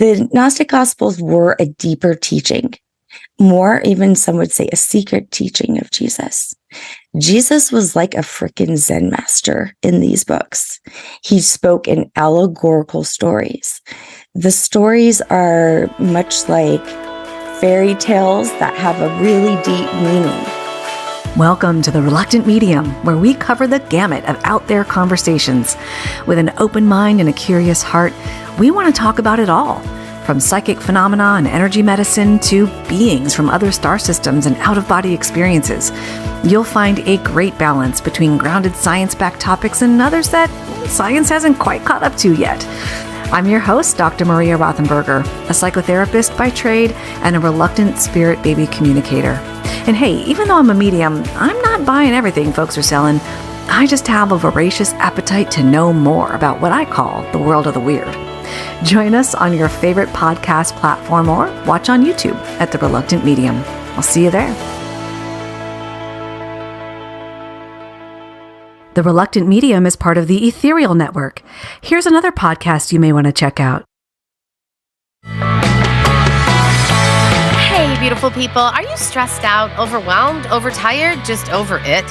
The Gnostic Gospels were a deeper teaching, more even some would say a secret teaching of Jesus. Jesus was like a freaking Zen master in these books. He spoke in allegorical stories. The stories are much like fairy tales that have a really deep meaning. Welcome to The Reluctant Medium, where we cover the gamut of out there conversations. With an open mind and a curious heart, we want to talk about it all. From psychic phenomena and energy medicine to beings from other star systems and out-of-body experiences. You'll find a great balance between grounded science-backed topics and others that science hasn't quite caught up to yet. I'm your host, Dr. Maria Rothenberger, a psychotherapist by trade and a reluctant spirit baby communicator. And hey, even though I'm a medium, I'm not buying everything folks are selling. I just have a voracious appetite to know more about what I call the world of the weird. Join us on your favorite podcast platform or watch on YouTube at The Reluctant Medium. I'll see you there. The Reluctant Medium is part of the Ethereal Network. Here's another podcast you may want to check out. Hey, beautiful people. Are you stressed out, overwhelmed, overtired, just over it?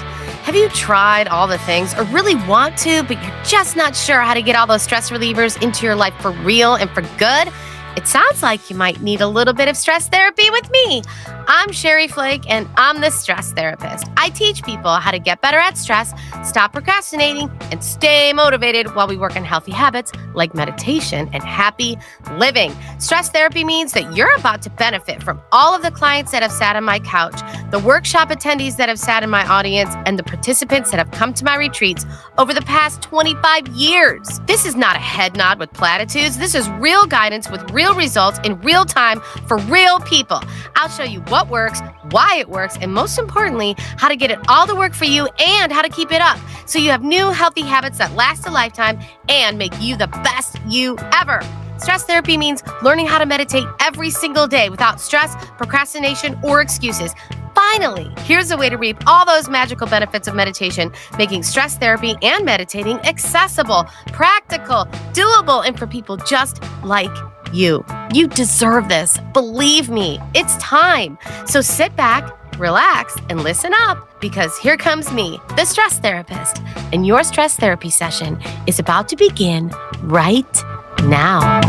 Have you tried all the things or really want to, but you're just not sure how to get all those stress relievers into your life for real and for good? It sounds like you might need a little bit of stress therapy with me. I'm Sherry Flake, and I'm the stress therapist. I teach people how to get better at stress, stop procrastinating, and stay motivated while we work on healthy habits like meditation and happy living. Stress therapy means that you're about to benefit from all of the clients that have sat on my couch, the workshop attendees that have sat in my audience, and the participants that have come to my retreats over the past 25 years. This is not a head nod with platitudes. This is real guidance with real results in real time for real people. I'll show you what works, why it works, and most importantly, how to get it all to work for you and how to keep it up so you have new healthy habits that last a lifetime and make you the best you ever. Stress therapy means learning how to meditate every single day without stress, procrastination, or excuses. Finally, here's a way to reap all those magical benefits of meditation, making stress therapy and meditating accessible, practical, doable, and for people just like you. You deserve this. Believe me, it's time. So sit back, relax, and listen up, because here comes me, the stress therapist, and your stress therapy session is about to begin right now.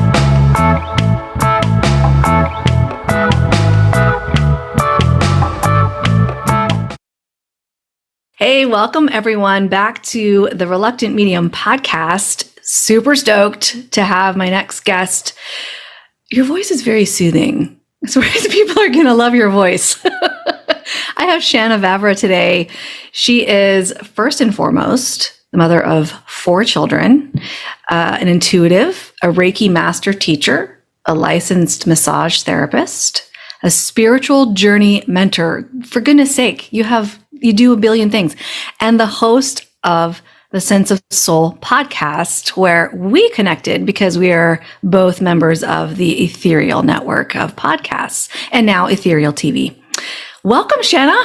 Hey, welcome everyone back to the Reluctant Medium podcast. Super stoked to have my next guest. Your voice is very soothing. So people are going to love your voice. I have Shanna Vavra today. She is first and foremost the mother of 4 children, an intuitive, a Reiki master teacher, a licensed massage therapist, a spiritual journey mentor. For goodness sake, you do a billion things, and the host of the Sense of Soul podcast, where we connected because we are both members of the Ethereal Network of podcasts and now Ethereal TV. Welcome, Shanna.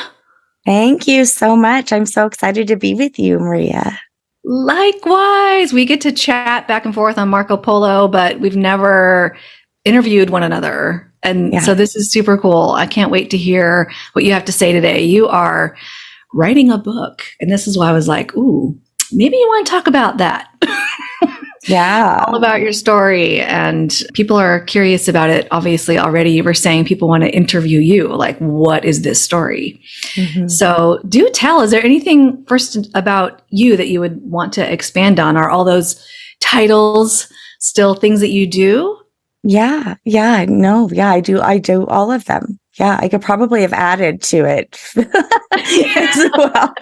Thank you so much. I'm so excited to be with you, Maria. Likewise. We get to chat back and forth on Marco Polo, but we've never interviewed one another. And so this is super cool. I can't wait to hear what you have to say today. You are writing a book, and this is why I was like, ooh, maybe you want to talk about that. Yeah. All about your story. And people are curious about it. Obviously, already you were saying people want to interview you. Like, what is this story? Mm-hmm. So do tell, is there anything first about you that you would want to expand on? Are all those titles still things that you do? Yeah. I do all of them. Yeah, I could probably have added to it as well.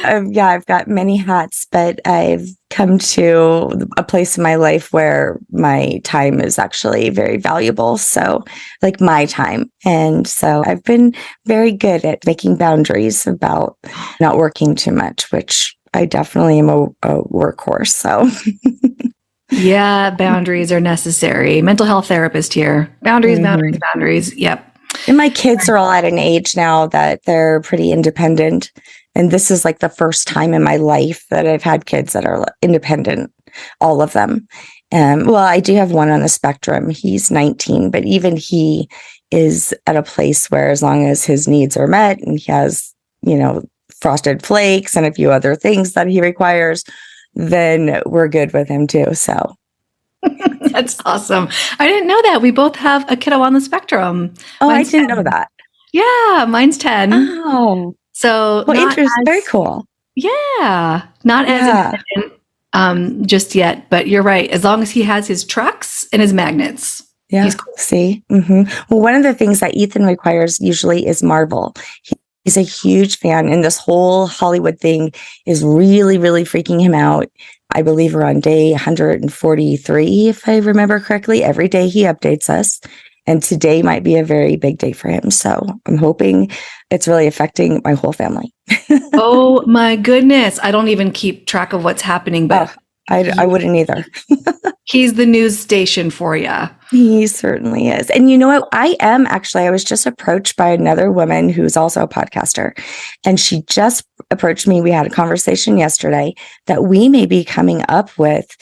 I've got many hats, but I've come to a place in my life where my time is actually very valuable. So, like my time. And so I've been very good at making boundaries about not working too much, which I definitely am a workhorse. So. Yeah, boundaries are necessary. Mental health therapist here. Boundaries. Yep. And my kids are all at an age now that they're pretty independent. And this is like the first time in my life that I've had kids that are independent, all of them. Well, I do have one on the spectrum. He's 19, but even he is at a place where as long as his needs are met and he has, frosted flakes and a few other things that he requires, then we're good with him too. So That's awesome. I didn't know that. We both have a kiddo on the spectrum. I Mine's didn't 10. know that. Yeah, mine's 10. Oh, So well, not interesting. as, Very cool. yeah, not Yeah. as independent just yet, but you're right. As long as he has his trucks and his magnets, Yeah. he's cool. See? Well, one of the things that Ethan requires usually is Marvel. He's a huge fan, and this whole Hollywood thing is really, really freaking him out. I believe we're on day 143, if I remember correctly. Every day he updates us, and today might be a very big day for him. So I'm hoping it's really affecting my whole family. Oh my goodness. I don't even keep track of what's happening, but I wouldn't either. he's the news station for you. He certainly is. And you know what? I was just approached by another woman who's also a podcaster. And she just approached me. We had a conversation yesterday that we may be coming up with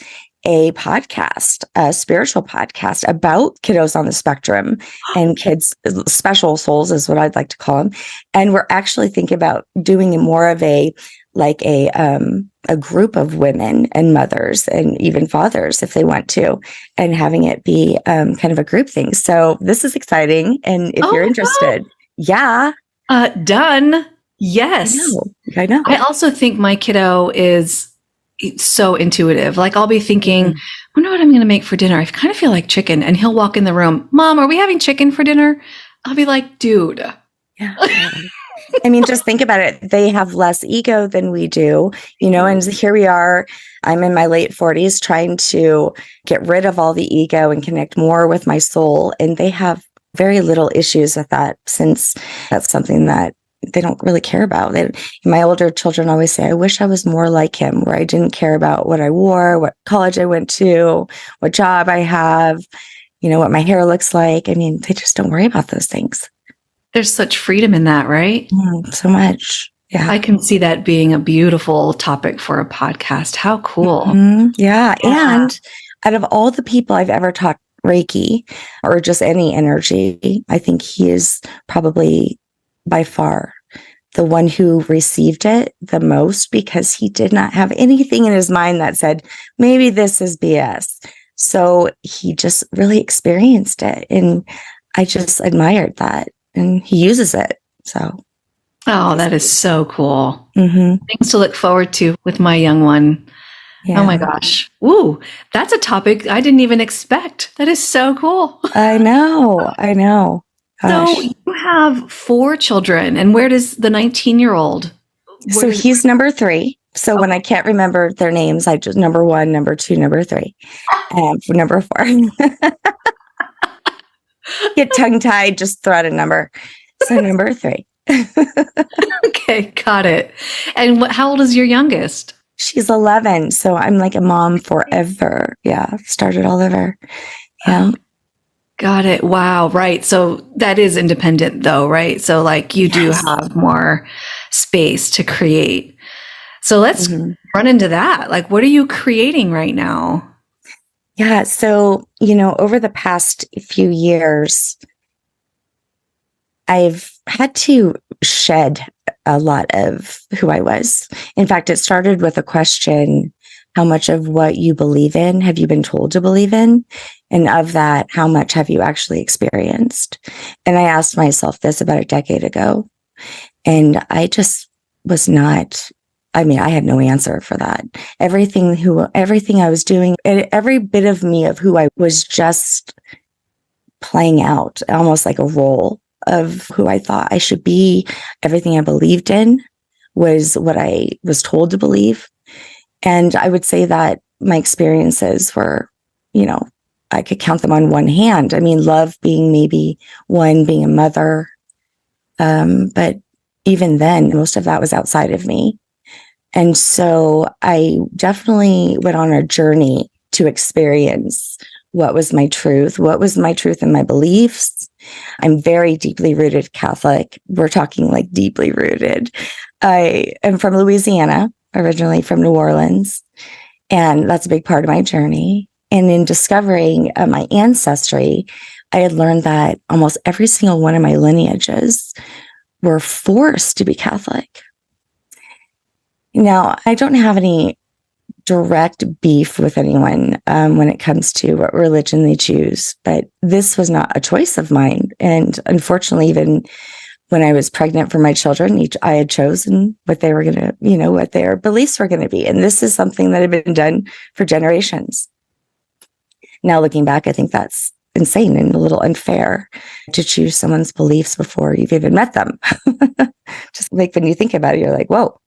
a podcast, a spiritual podcast about kiddos on the spectrum and kids, special souls is what I'd like to call them. And we're actually thinking about doing more of a group of women and mothers and even fathers if they want to, and having it be kind of a group thing. So this is exciting. And if you're interested, yeah. Done. Yes. I know. I also think my kiddo is so intuitive. Like I'll be thinking, I wonder what I'm going to make for dinner. I kind of feel like chicken. And he'll walk in the room, Mom, are we having chicken for dinner? I'll be like, dude. Yeah. I mean, just think about it. They have less ego than we do, and here we are. I'm in my late 40s trying to get rid of all the ego and connect more with my soul. And they have very little issues with that, since that's something that they don't really care about. My older children always say, I wish I was more like him, where I didn't care about what I wore, what college I went to, what job I have, what my hair looks like. I mean, they just don't worry about those things. There's such freedom in that, right? So much. Yeah. I can see that being a beautiful topic for a podcast. How cool. Yeah. And out of all the people I've ever taught Reiki or just any energy, I think he is probably by far the one who received it the most, because he did not have anything in his mind that said, maybe this is BS. So he just really experienced it. And I just admired that. And he uses it. So. Oh, that is so cool. Mm-hmm. Things to look forward to with my young one. Yeah. Oh my gosh. Ooh, that's a topic I didn't even expect. That is so cool. I know. Gosh. So you have 4 children, and where does the 19-year-old? So he's number 3. So when I can't remember their names, I just number 1, number 2, number 3, and number 4. Get tongue tied, just throw out a number. So number 3. Okay, got it. And how old is your youngest? She's 11. So I'm like a mom forever. Yeah, started all over. Yeah. Got it. Wow. Right. So that is independent though, right? So like you do have more space to create. So let's run into that. Like, what are you creating right now? Yeah. So, over the past few years, I've had to shed a lot of who I was. In fact, it started with a question: how much of what you believe in have you been told to believe in? And of that, how much have you actually experienced? And I asked myself this about a decade ago. And I just was not, I had no answer for that. Everything I was doing, every bit of me of who I was just playing out, almost like a role of who I thought I should be. Everything I believed in was what I was told to believe. And I would say that my experiences were, I could count them on one hand. Love being maybe one, being a mother. But even then, most of that was outside of me. And so I definitely went on a journey to experience what was my truth in my beliefs. I'm very deeply rooted Catholic. We're talking like deeply rooted. I am from Louisiana, originally from New Orleans, and that's a big part of my journey. And in discovering my ancestry, I had learned that almost every single one of my lineages were forced to be Catholic. Now, I don't have any direct beef with anyone when it comes to what religion they choose, but this was not a choice of mine. And unfortunately, even when I was pregnant for my children, I had chosen what they were going to, what their beliefs were going to be. And this is something that had been done for generations. Now, looking back, I think that's insane and a little unfair to choose someone's beliefs before you've even met them. Just like when you think about it, you're like, whoa.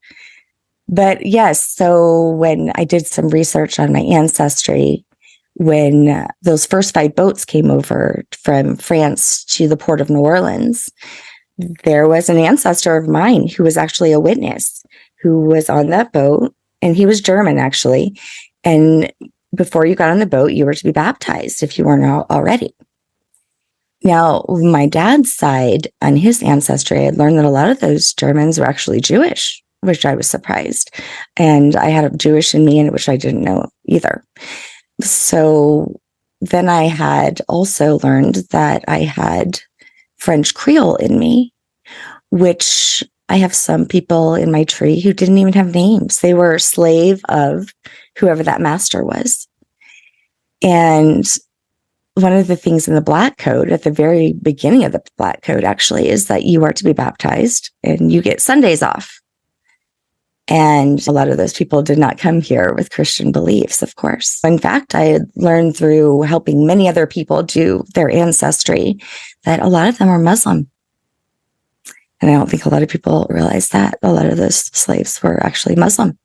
But yes, so when I did some research on my ancestry, when those first 5 boats came over from France to the port of New Orleans, there was an ancestor of mine who was actually a witness who was on that boat, and he was German, actually. And before you got on the boat, you were to be baptized if you weren't already. Now, my dad's side, on his ancestry, I had learned that a lot of those Germans were actually Jewish, which I was surprised. And I had a Jewish in me, which I didn't know either. So then I had also learned that I had French Creole in me, which I have some people in my tree who didn't even have names. They were a slave of whoever that master was. And one of the things in the Black Code, at the very beginning of the Black Code, actually, is that you are to be baptized and you get Sundays off. And a lot of those people did not come here with Christian beliefs, of course. In fact, I had learned through helping many other people do their ancestry that a lot of them are Muslim. And I don't think a lot of people realize that. A lot of those slaves were actually Muslim.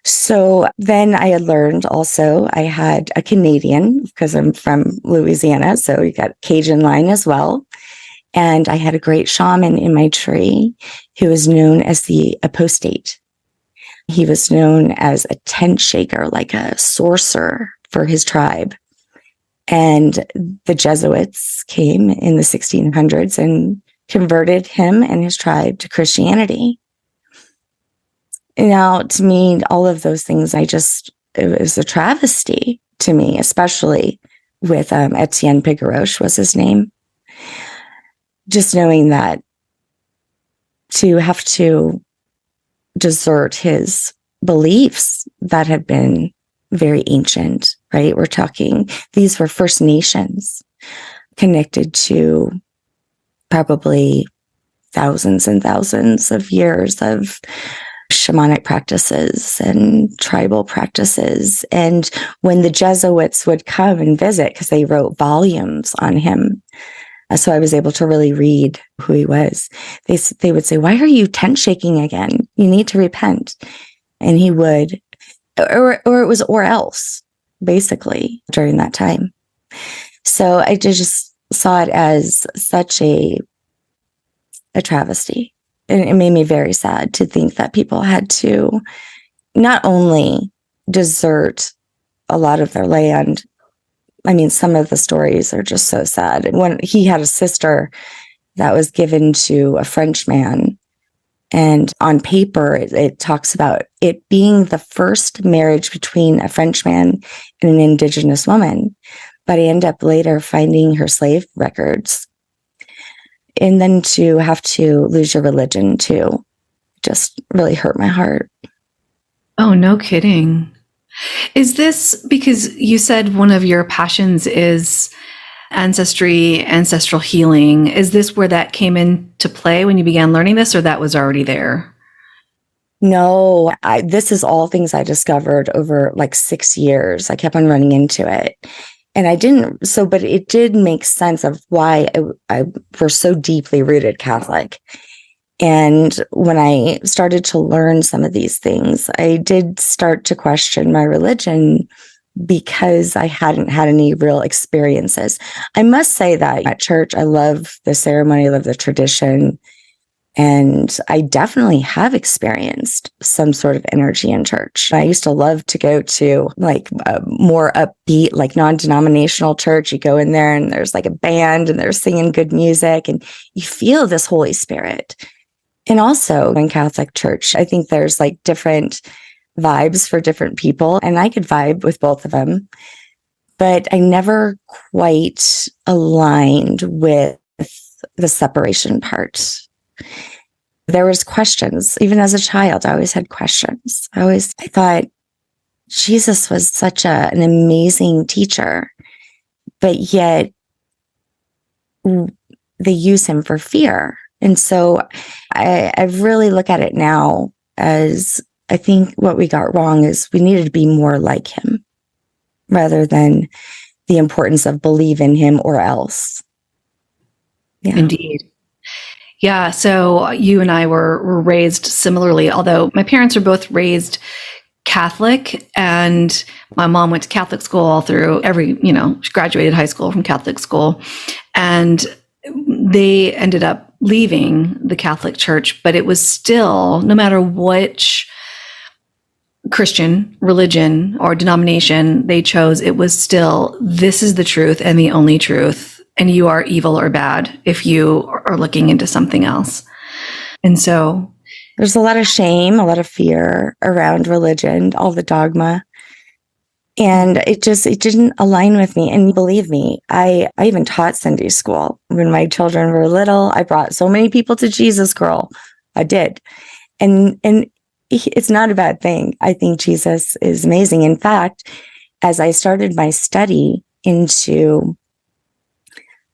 So then I had learned also, I had a Canadian, because I'm from Louisiana, so you got Cajun line as well. And I had a great shaman in my tree who was known as the apostate. He was known as a tent shaker, like a sorcerer for his tribe. And the Jesuits came in the 1600s and converted him and his tribe to Christianity. Now, to me, all of those things, it was a travesty to me, especially with Etienne Pigaroche was his name. Just knowing that to have to desert his beliefs that had been very ancient, right? We're talking, these were First Nations connected to probably thousands and thousands of years of shamanic practices and tribal practices. And when the Jesuits would come and visit, because they wrote volumes on him, so I was able to really read who he was. They would say, "Why are you tent shaking again? You need to repent." And he would, or it was or else, basically, during that time. So I just saw it as such a travesty. And it made me very sad to think that people had to not only desert a lot of their land. I mean, some of the stories are just so sad. And when he had a sister that was given to a French man, and on paper, it talks about it being the first marriage between a Frenchman and an indigenous woman. But I end up later finding her slave records. And then to have to lose your religion too, just really hurt my heart. Oh, no kidding. Is this because you said one of your passions is ancestry, ancestral healing? Is this where that came into play when you began learning this, or that was already there? No, this is all things I discovered over like 6 years. I kept on running into it. And but it did make sense of why I were so deeply rooted Catholic. And when I started to learn some of these things, I did start to question my religion because I hadn't had any real experiences. I must say that at church, I love the ceremony, I love the tradition. And I definitely have experienced some sort of energy in church. I used to love to go to like a more upbeat, like non-denominational church. You go in there and there's like a band and they're singing good music and you feel this Holy Spirit. And also in Catholic Church, I think there's like different vibes for different people, and I could vibe with both of them, but I never quite aligned with the separation part. There was questions. Even as a child, I always had questions. I thought Jesus was such an amazing teacher, but yet they use him for fear. And so I really look at it now as, I think what we got wrong is we needed to be more like him rather than the importance of believe in him or else. Yeah. Indeed. Yeah. So you and I were raised similarly, although my parents were both raised Catholic, and my mom went to Catholic school all through she graduated high school from Catholic school, and they ended up leaving the Catholic Church, but it was still, no matter which Christian religion or denomination they chose, it was still, this is the truth and the only truth, and you are evil or bad if you are looking into something else. And so there's a lot of shame, a lot of fear around religion, all the dogma. And it didn't align with me. And believe me, I even taught Sunday school when my children were little. I brought so many people to Jesus, girl. I did. And it's not a bad thing. I think Jesus is amazing. In fact, as I started my study into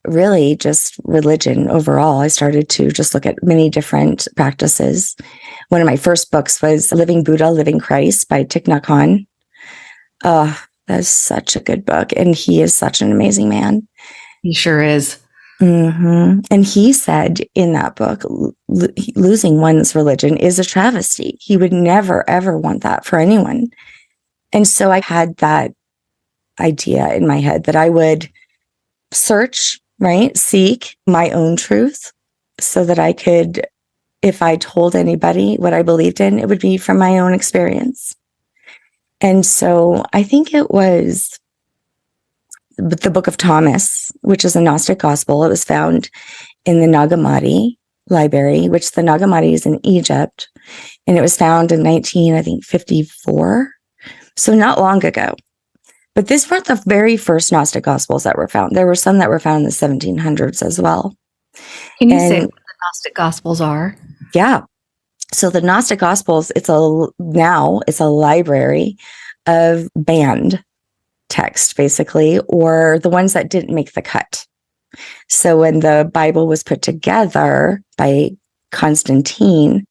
really just religion overall, I started to just look at many different practices. One of my first books was Living Buddha, Living Christ by Thich Nhat Hanh. Oh, that's such a good book. And he is such an amazing man. He sure is. Mm-hmm. And he said in that book, losing one's religion is a travesty. He would never, ever want that for anyone. And so I had that idea in my head that I would search, right? Seek my own truth so that I could, if I told anybody what I believed in, it would be from my own experience. And so I think it was the Book of Thomas, which is a Gnostic Gospel. It was found in the Nag Hammadi library, which the Nag Hammadi is in Egypt. And it was found in 1954. So not long ago. But these weren't the very first Gnostic Gospels that were found. There were some that were found in the 1700s as well. Can you say what the Gnostic Gospels are? Yeah. So the Gnostic Gospels, it's a library of banned text, basically, or the ones that didn't make the cut. So when the Bible was put together by Constantine,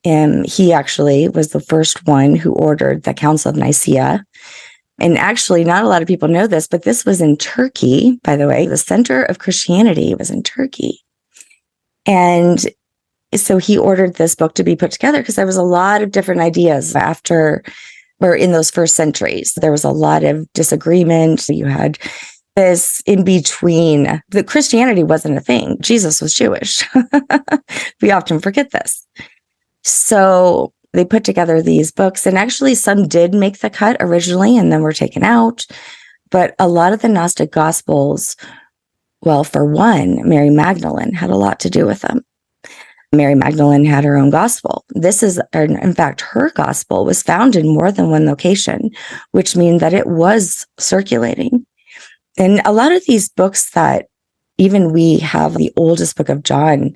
he actually was the first one who ordered the Council of Nicaea. And actually, not a lot of people know this, but this was in Turkey, by the way. The center of Christianity was in Turkey. And so he ordered this book to be put together because there was a lot of different ideas in those first centuries. There was a lot of disagreement. You had this in between. The Christianity wasn't a thing. Jesus was Jewish. We often forget this. So they put together these books, and actually some did make the cut originally and then were taken out. But a lot of the Gnostic Gospels, well, for one, Mary Magdalene had a lot to do with them. Mary Magdalene had her own gospel. In fact, her gospel was found in more than one location, which means that it was circulating. And a lot of these books that even we have, the oldest book of John,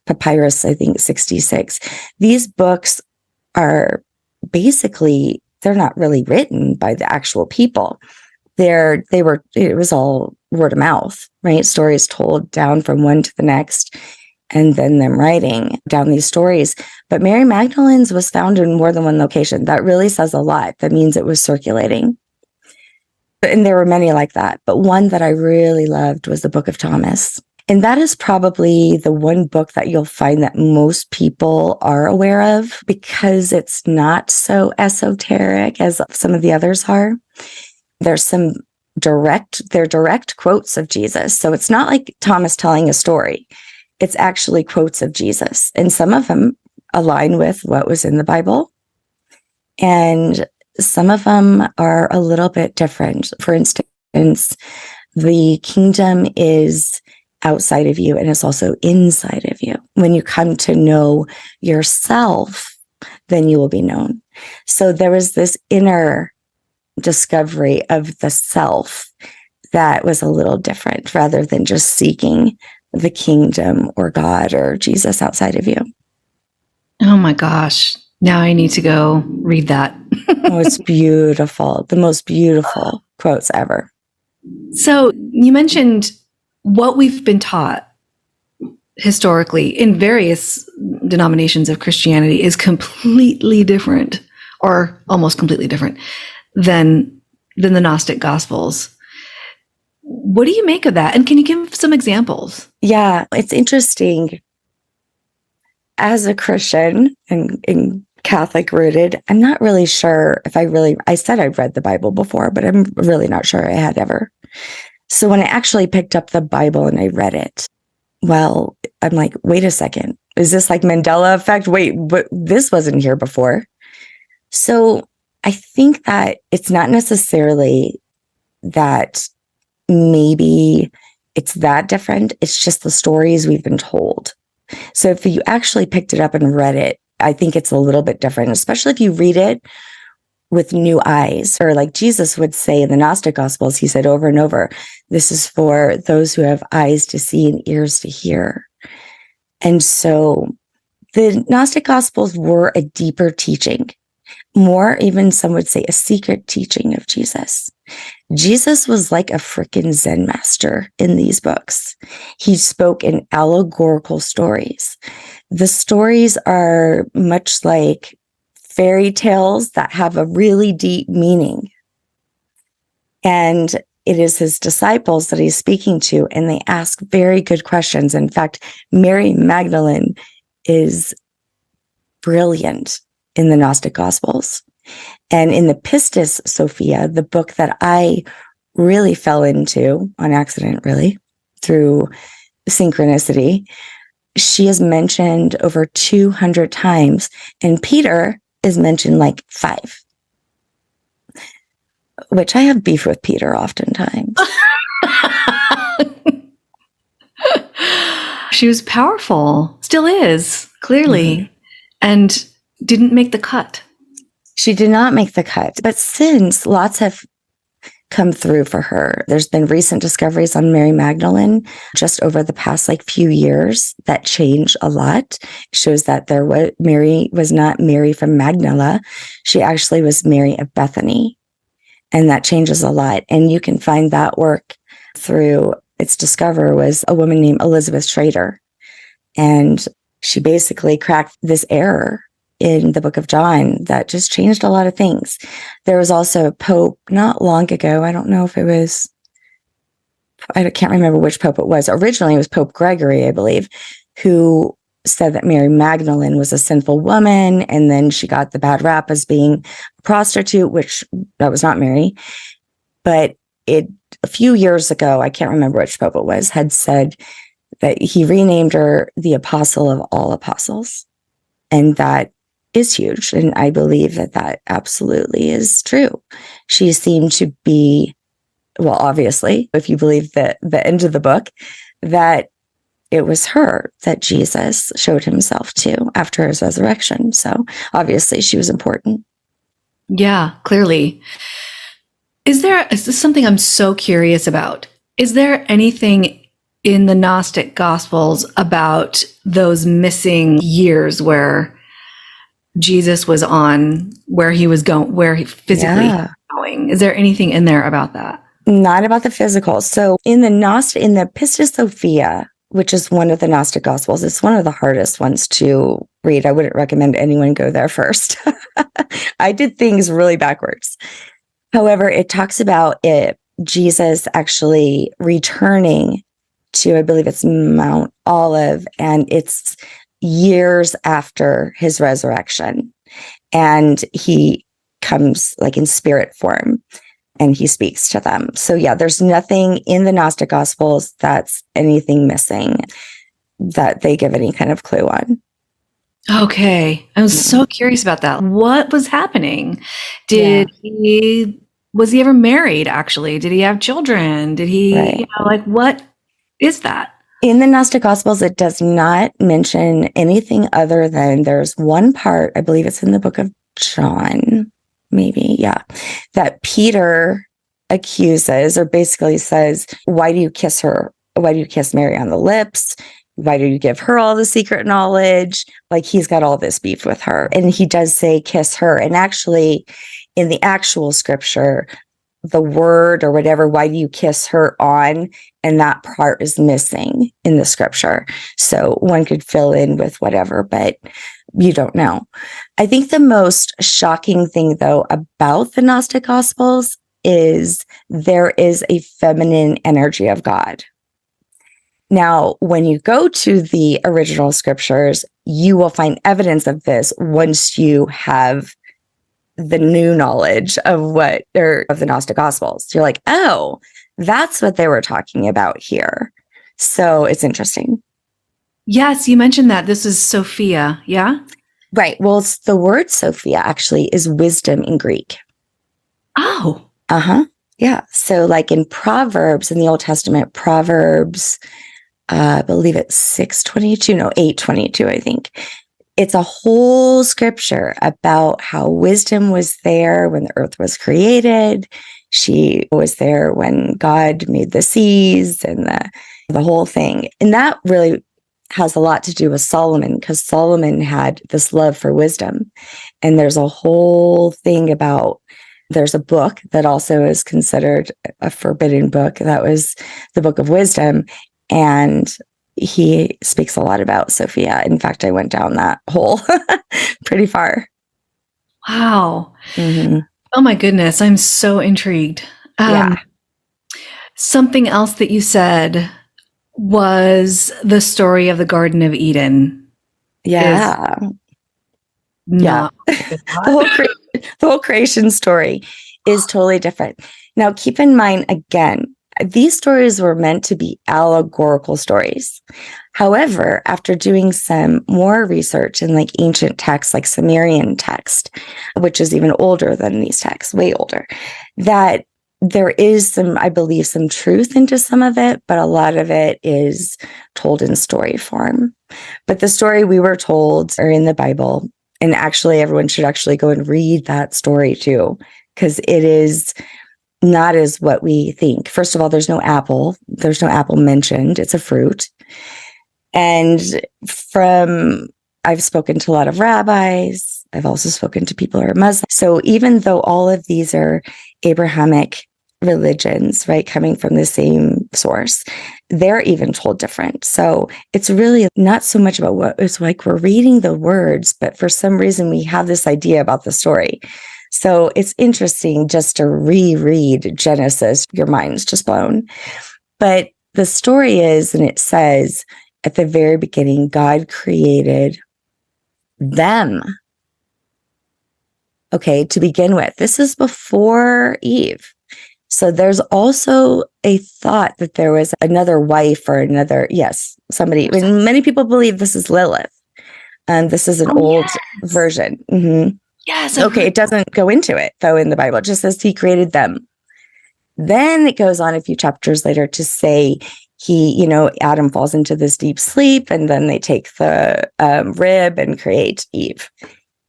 Papyrus, I think 66, these books are basically, they're not really written by the actual people. It was all word of mouth, right? Stories told down from one to the next, and then them writing down these stories. But Mary Magdalene's was found in more than one location. That really says a lot. That means it was circulating. And there were many like that. But one that I really loved was the Book of Thomas. And that is probably the one book that you'll find that most people are aware of because it's not so esoteric as some of the others are. There's some direct quotes of Jesus. So it's not like Thomas telling a story. It's actually quotes of Jesus. And some of them align with what was in the Bible. And some of them are a little bit different. For instance, the kingdom is outside of you and it's also inside of you. when you come to know yourself, then you will be known. So there was this inner discovery of the self that was a little different, rather than just seeking the kingdom or God or Jesus outside of you. Oh my gosh. Now I need to go read that. Oh, it's beautiful. The most beautiful quotes ever. So you mentioned what we've been taught historically in various denominations of Christianity is completely different, or almost completely different than the Gnostic Gospels. What do you make of that? And can you give some examples? Yeah, it's interesting. As a Christian and Catholic rooted, I'm not really sure if I said I'd read the Bible before, but I'm really not sure I had ever. So when I actually picked up the Bible and I read it, well, I'm like, wait a second. Is this like Mandela effect? Wait, but this wasn't here before. So I think that it's not necessarily that maybe it's that different. It's just the stories we've been told. So if you actually picked it up and read it, I think it's a little bit different, especially if you read it with new eyes, or like Jesus would say in the Gnostic Gospels, he said over and over, this is for those who have eyes to see and ears to hear. And so the Gnostic Gospels were a deeper teaching, more even some would say a secret teaching of Jesus. Jesus was like a freaking Zen master in these books. He spoke in allegorical stories. The stories are much like fairy tales that have a really deep meaning. And it is his disciples that he's speaking to, and they ask very good questions. In fact, Mary Magdalene is brilliant in the Gnostic Gospels. And in the Pistis Sophia, the book that I really fell into on accident, really, through synchronicity, she is mentioned over 200 times, and Peter is mentioned like 5, which I have beef with Peter oftentimes. She was powerful, still is, clearly, and didn't make the cut. She did not make the cut, but since lots have come through for her, there's been recent discoveries on Mary Magdalene just over the past few years that change a lot. It shows that Mary was not Mary from Magdala. She actually was Mary of Bethany. And that changes a lot. And you can find that work through its discoverer was a woman named Elizabeth Schrader. And she basically cracked this error in the book of John that just changed a lot of things. There was also a pope not long ago. I don't know if it was, I can't remember which pope it was. Originally, it was Pope Gregory, I believe, who said that Mary Magdalene was a sinful woman. And then she got the bad rap as being a prostitute, which that was not Mary. But a few years ago, I can't remember which pope it was, had said that he renamed her the apostle of all apostles. And that is huge. And I believe that absolutely is true. She seemed to be, well, obviously, if you believe the end of the book, that it was her that Jesus showed himself to after his resurrection. So obviously she was important. Yeah, clearly. Is this something I'm so curious about? Is there anything in the Gnostic Gospels about those missing years where Jesus was on, where he was going, where he physically going? Is there anything in there about that? Not about the physical. So in the Pistis Sophia, which is one of the Gnostic Gospels, it's one of the hardest ones to read. I wouldn't recommend anyone go there first. I did things really backwards. However, it talks about Jesus actually returning to, I believe it's Mount Olive, and it's years after his resurrection. And he comes in spirit form and he speaks to them. So yeah, there's nothing in the Gnostic Gospels that's anything missing that they give any kind of clue on. Okay. I was so curious about that. What was happening? Was he ever married, actually? Did he have children? Did he, Right. what is that? In the Gnostic Gospels, it does not mention anything other than there's one part, I believe it's in the book of John, maybe, yeah, that Peter accuses or basically says, why do you kiss her? Why do you kiss Mary on the lips? Why do you give her all the secret knowledge? Like, he's got all this beef with her. And he does say, kiss her. And actually, in the actual scripture, the word or whatever, why do you kiss her on? And that part is missing in the scripture. So one could fill in with whatever, but you don't know. I think the most shocking thing, though, about the Gnostic Gospels is there is a feminine energy of God. Now, when you go to the original scriptures, you will find evidence of this once you have the new knowledge of of the Gnostic Gospels. You're like, oh, that's what they were talking about here. So it's interesting. Yes, you mentioned that. This is Sophia, yeah? Right. Well, the word Sophia actually is wisdom in Greek. Oh. Uh-huh. Yeah. So like in Proverbs, in the Old Testament, Proverbs, I believe it's 8:22, I think. It's a whole scripture about how wisdom was there when the earth was created. She was there when God made the seas and the whole thing. And that really has a lot to do with Solomon, because Solomon had this love for wisdom. And there's a whole thing about, there's a book that also is considered a forbidden book. That was the Book of Wisdom. And he speaks a lot about Sophia. In fact, I went down that hole pretty far. Wow. Mm-hmm. Oh my goodness. I'm so intrigued. Yeah. Something else that you said was the story of the Garden of Eden. Yeah. Not The whole creation story is totally different. Now, keep in mind, again, these stories were meant to be allegorical stories. However, after doing some more research in like ancient texts, like Sumerian text, which is even older than these texts, way older, that there is some, I believe, some truth into some of it, but a lot of it is told in story form. But the story we were told are in the Bible. And actually, everyone should actually go and read that story too, because it is not as what we think. First of all, there's no apple. There's no apple mentioned. It's a fruit. And I've spoken to a lot of rabbis. I've also spoken to people who are Muslim. So even though all of these are Abrahamic religions, right, coming from the same source, they're even told different. So it's really not so much about what it's like we're reading the words, but for some reason we have this idea about the story. So it's interesting just to reread Genesis. Your mind's just blown. But the story is, and it says at the very beginning, God created them. Okay, to begin with. This is before Eve. So there's also a thought that there was another wife or another, somebody. I mean, many people believe this is Lilith. And this is an old version. Mm-hmm. Yes. Okay, it doesn't go into it, though, in the Bible. It just says he created them. Then it goes on a few chapters later to say Adam falls into this deep sleep, and then they take the rib and create Eve.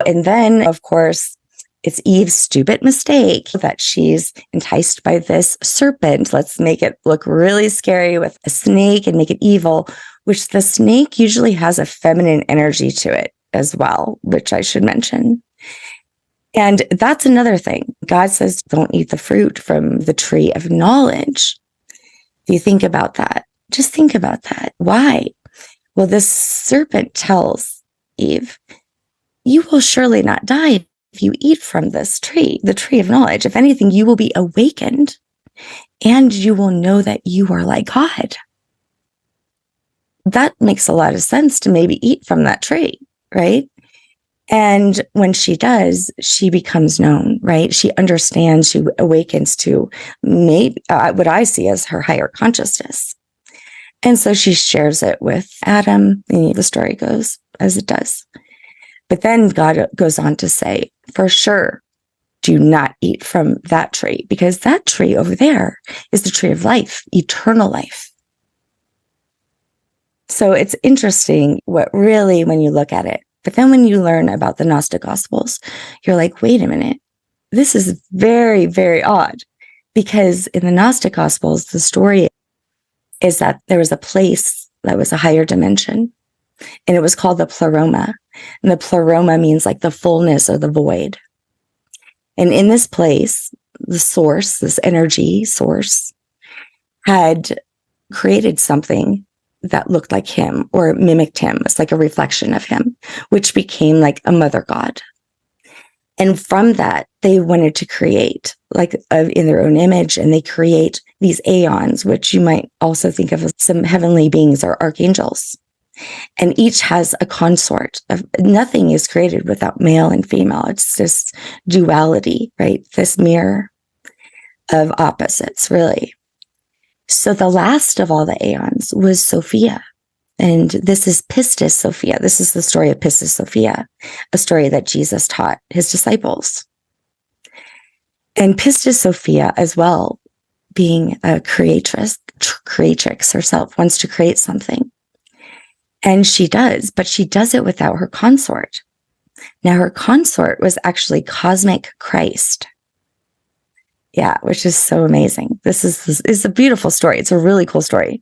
And then, of course, it's Eve's stupid mistake that she's enticed by this serpent. Let's make it look really scary with a snake and make it evil, which the snake usually has a feminine energy to it as well, which I should mention. And that's another thing. God says, don't eat the fruit from the tree of knowledge. If you think about that, just think about that. Why? Well, this serpent tells Eve, you will surely not die if you eat from this tree, the tree of knowledge. If anything, you will be awakened and you will know that you are like God. That makes a lot of sense to maybe eat from that tree, right? And when she does, she becomes known, right? She understands, she awakens to maybe what I see as her higher consciousness. And so she shares it with Adam. And the story goes as it does. But then God goes on to say, for sure, do not eat from that tree, because that tree over there is the tree of life, eternal life. So it's interesting what really, when you look at it, but then when you learn about the Gnostic Gospels, you're like, wait a minute, this is very, very odd, because in the Gnostic Gospels, the story is that there was a place that was a higher dimension, and it was called the Pleroma. And the Pleroma means like the fullness or the void. And in this place, the source, this energy source, had created something that looked like him or mimicked him. It's like a reflection of him, which became like a mother god. And from that, they wanted to create like in their own image, and they create these aeons, which you might also think of as some heavenly beings or archangels. And each has a consort. Nothing is created without male and female. It's this duality, right? This mirror of opposites, really. So the last of all the aeons was Sophia. And this is Pistis Sophia. This is the story of Pistis Sophia, a story that Jesus taught his disciples. And Pistis Sophia as well, being a creatrix herself, wants to create something. And she does, but she does it without her consort. Now, her consort was actually cosmic Christ. Yeah, which is so amazing. This is a beautiful story. It's a really cool story.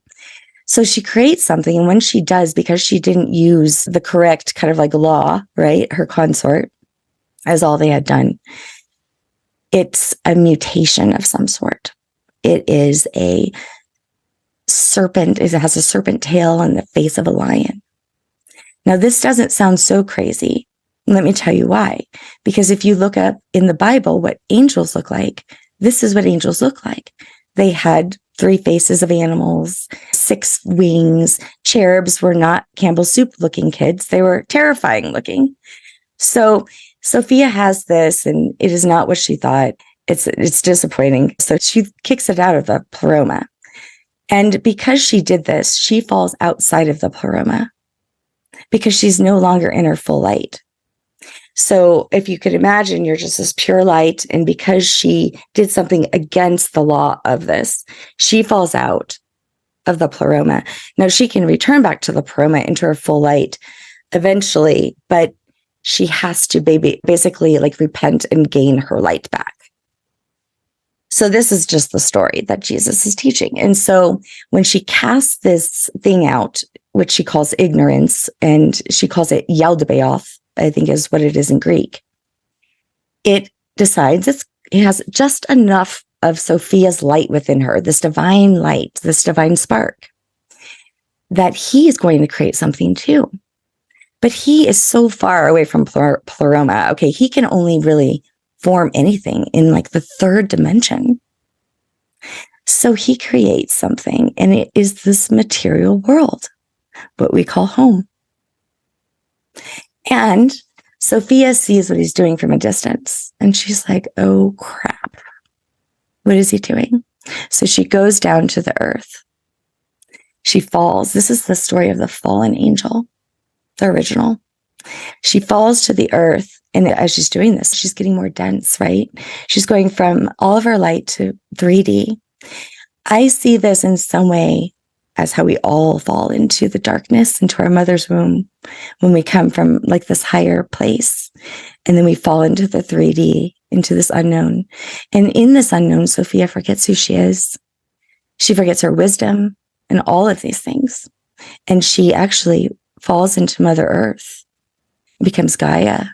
So she creates something, and when she does, because she didn't use the correct kind of like law, right, her consort, as all they had done, it's a mutation of some sort. It is a serpent. It has a serpent tail and the face of a lion. Now, this doesn't sound so crazy. Let me tell you why. Because if you look up in the Bible what angels look like, this is what angels look like. They had 3 faces of animals, 6 wings. Cherubs were not Campbell's soup looking kids. They were terrifying looking. So Sophia has this, and it is not what she thought. It's disappointing. So she kicks it out of the Pleroma. And because she did this, she falls outside of the Pleroma because she's no longer in her full light. So if you could imagine, you're just this pure light. And because she did something against the law of this, she falls out of the Pleroma. Now she can return back to the Pleroma into her full light eventually, but she has to basically like repent and gain her light back. So this is just the story that Jesus is teaching. And so when she casts this thing out, which she calls ignorance, and she calls it yaldabaoth, I think is what it is in Greek, it decides it has just enough of Sophia's light within her, this divine light, this divine spark, that he is going to create something too. But he is so far away from Pleroma. Okay, he can only really form anything in like the 3rd dimension. So he creates something, and it is this material world, what we call home. And Sophia sees what he's doing from a distance, and she's like, oh crap, what is he doing? So she goes down to the earth. She falls. This is the story of the fallen angel, the original. She falls to the earth. And as she's doing this, she's getting more dense, right? She's going from all of her light to 3D. I see this in some way as how we all fall into the darkness, into our mother's womb, when we come from like this higher place. And then we fall into the 3D, into this unknown. And in this unknown, Sophia forgets who she is. She forgets her wisdom and all of these things. And she actually falls into Mother Earth, becomes Gaia.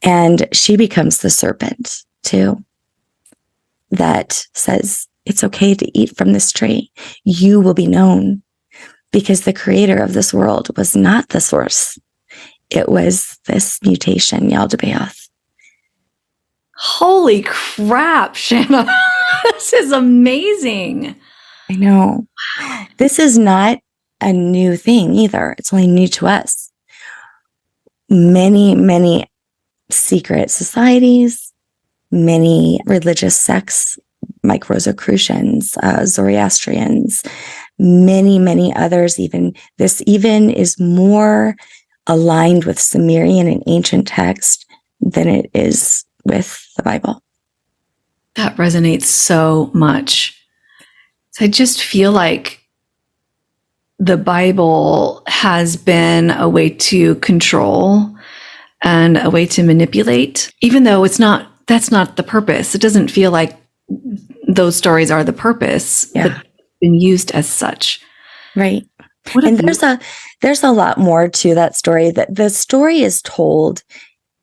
And she becomes the serpent too, that says, it's okay to eat from this tree. You will be known, because the creator of this world was not the source. It was this mutation, Yaldabaoth. Holy crap, Shanna. This is amazing. I know. This is not a new thing either. It's only new to us. Many, many secret societies, many religious sects like Rosicrucians, Zoroastrians, many, many others. Even this is more aligned with Sumerian and ancient text than it is with the Bible. That resonates so much. So I just feel like the Bible has been a way to control and a way to manipulate, even though that's not the purpose. It doesn't feel like those stories are the purpose, but been used as such. Right. And there's a lot more to that story. That the story is told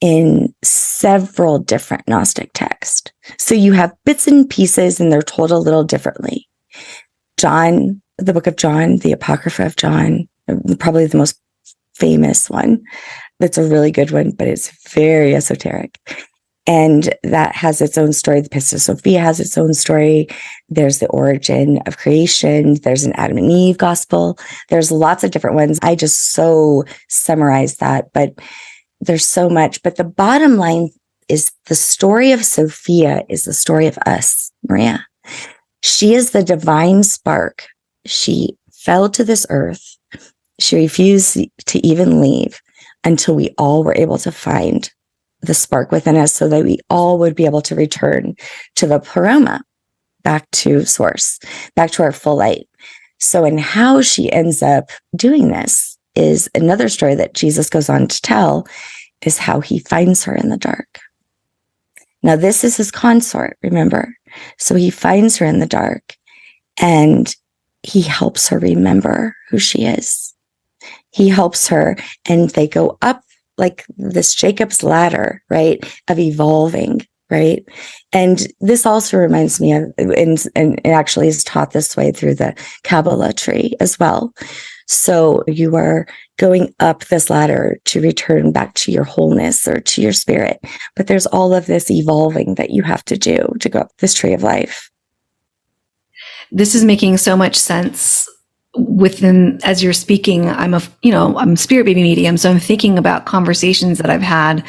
in several different Gnostic texts. So you have bits and pieces, and they're told a little differently. John, the book of John, the Apocrypha of John, probably the most famous one. That's a really good one, but it's very esoteric. And that has its own story. The Pistis Sophia has its own story. There's the origin of creation. There's an Adam and Eve gospel. There's lots of different ones. I just so summarized that, but there's so much. But the bottom line is the story of Sophia is the story of us, Maria. She is the divine spark. She fell to this earth. She refused to even leave until we all were able to find the spark within us, so that we all would be able to return to the pleroma, back to source, back to our full light. So, and how she ends up doing this is another story that Jesus goes on to tell, is how he finds her in the dark. Now, this is his consort, remember? So he finds her in the dark and he helps her remember who she is. He helps her, and they go up like this Jacob's ladder, right, of evolving, right? And this also reminds me of, and it actually is taught this way through the Kabbalah tree as well. So you are going up this ladder to return back to your wholeness or to your spirit. But there's all of this evolving that you have to do to go up this tree of life. This is making so much sense. Within, as you're speaking, I'm spirit baby medium. So I'm thinking about conversations that I've had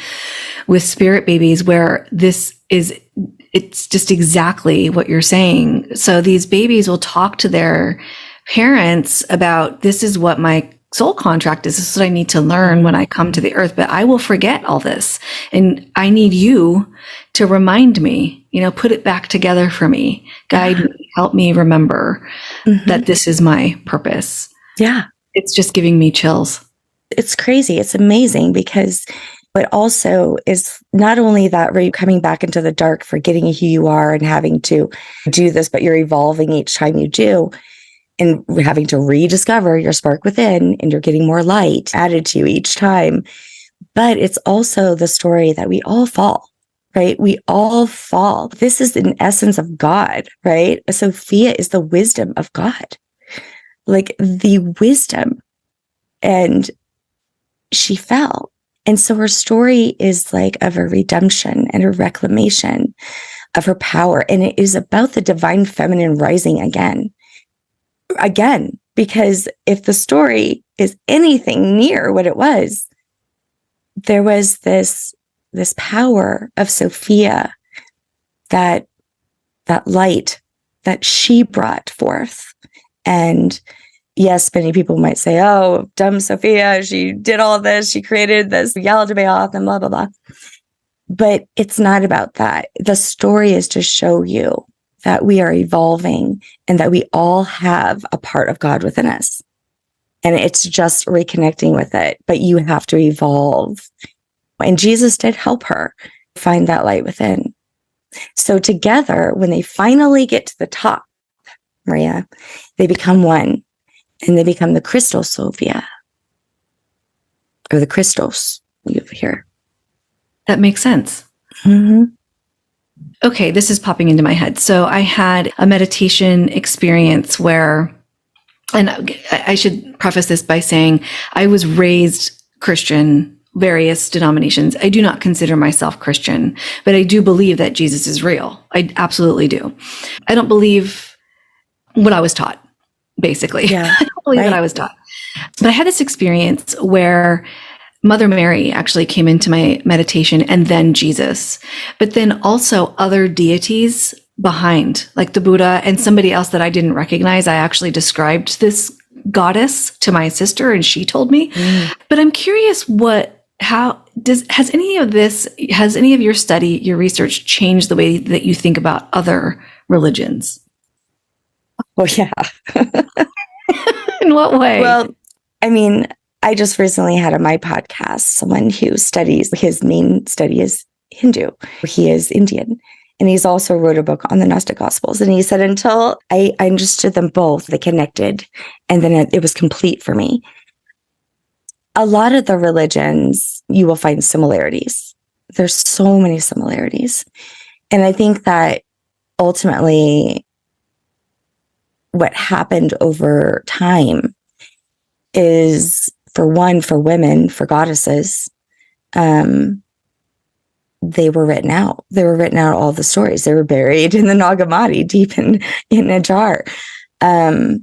with spirit babies where it's just exactly what you're saying. So these babies will talk to their parents about, this is what my soul contract is. This is what I need to learn when I come to the earth, but I will forget all this. And I need you to remind me, put it back together for me, guide me, help me remember that this is my purpose. Yeah. It's just giving me chills. It's crazy. It's amazing, because it also is not only that where you're coming back into the dark, forgetting who you are and having to do this, but you're evolving each time you do, and having to rediscover your spark within, and you're getting more light added to you each time. But it's also the story that we all fall, right? We all fall. This is an essence of God, right? Sophia is the wisdom of God, like the wisdom. And she fell. And so her story is like of a redemption and a reclamation of her power. And it is about the divine feminine rising again, because if the story is anything near what it was, there was this power of Sophia, that light that she brought forth. And yes, many people might say, oh, dumb Sophia, she did all this, she created this Yaldabaoth and blah, blah, blah. But it's not about that. The story is to show you that we are evolving and that we all have a part of God within us. And it's just reconnecting with it, but you have to evolve. And Jesus did help her find that light within. So together, when they finally get to the top, Maria, they become one, and they become the Crystal Sophia, or the Christos you hear. That makes sense. Mm-hmm. Okay, this is popping into my head. So I had a meditation experience where, and I should preface this by saying I was raised Christian, various denominations. I do not consider myself Christian, but I do believe that Jesus is real. I absolutely do. I don't believe what I was taught, basically. Yeah, I don't believe what I was taught. But I had this experience where Mother Mary actually came into my meditation, and then Jesus, but then also other deities behind, like the Buddha and somebody else that I didn't recognize. I actually described this goddess to my sister, and she told me. But I'm curious, has any of your study, your research changed the way that you think about other religions? Well, yeah. In what way? Well, I mean, I just recently had on my podcast someone who studies, his main study is Hindu. He is Indian. And he's also wrote a book on the Gnostic Gospels. And he said, until I understood them both, they connected. And then it was complete for me. A lot of the religions, you will find similarities. There's so many similarities. And I think that ultimately what happened over time is, for one, for women, for goddesses, they were written out. They were written out, all the stories. They were buried in the Nagamati, deep in a jar. I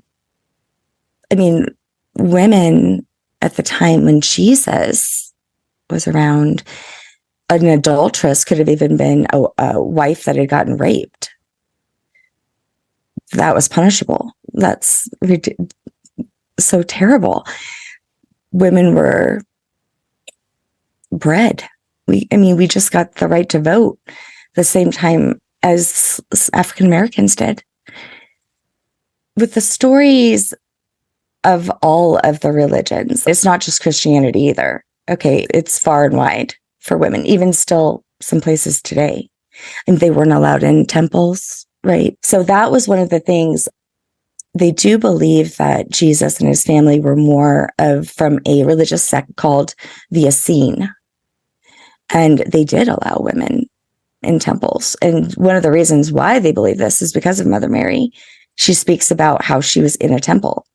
mean, women at the time when Jesus was around, an adulteress could have even been a wife that had gotten raped. That was punishable. That's so terrible. Women were bred. We just got the right to vote the same time as African Americans did. With the stories of all of the religions, it's not just Christianity either. Okay, it's far and wide for women, even still some places today. And they weren't allowed in temples, right? So that was one of the things. They do believe that Jesus and his family were more from a religious sect called the Essene. And they did allow women in temples. And one of the reasons why they believe this is because of Mother Mary. She speaks about how she was in a temple.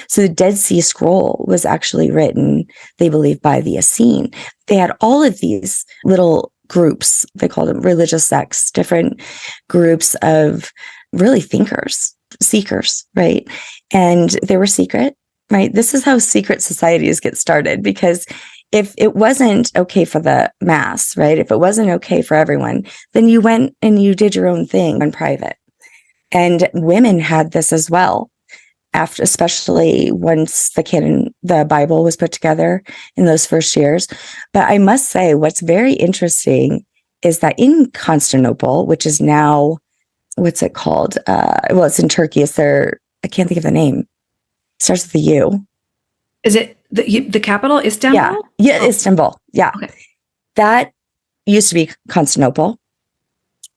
So the Dead Sea Scroll was actually written, they believe, by the Essene. They had all of these little groups, they called them religious sects, different groups of really thinkers, seekers, right? And they were secret, right? This is how secret societies get started, because if it wasn't okay for the mass, right? If it wasn't okay for everyone, then you went and you did your own thing in private. And women had this as well, after, especially once the Bible was put together in those first years. But I must say, what's very interesting is that in Constantinople, which is now, what's it called? Well, it's in Turkey. It's there. I can't think of the name. It starts with a U. Is it the capital, Istanbul? Yeah, Istanbul. Yeah. Okay. That used to be Constantinople.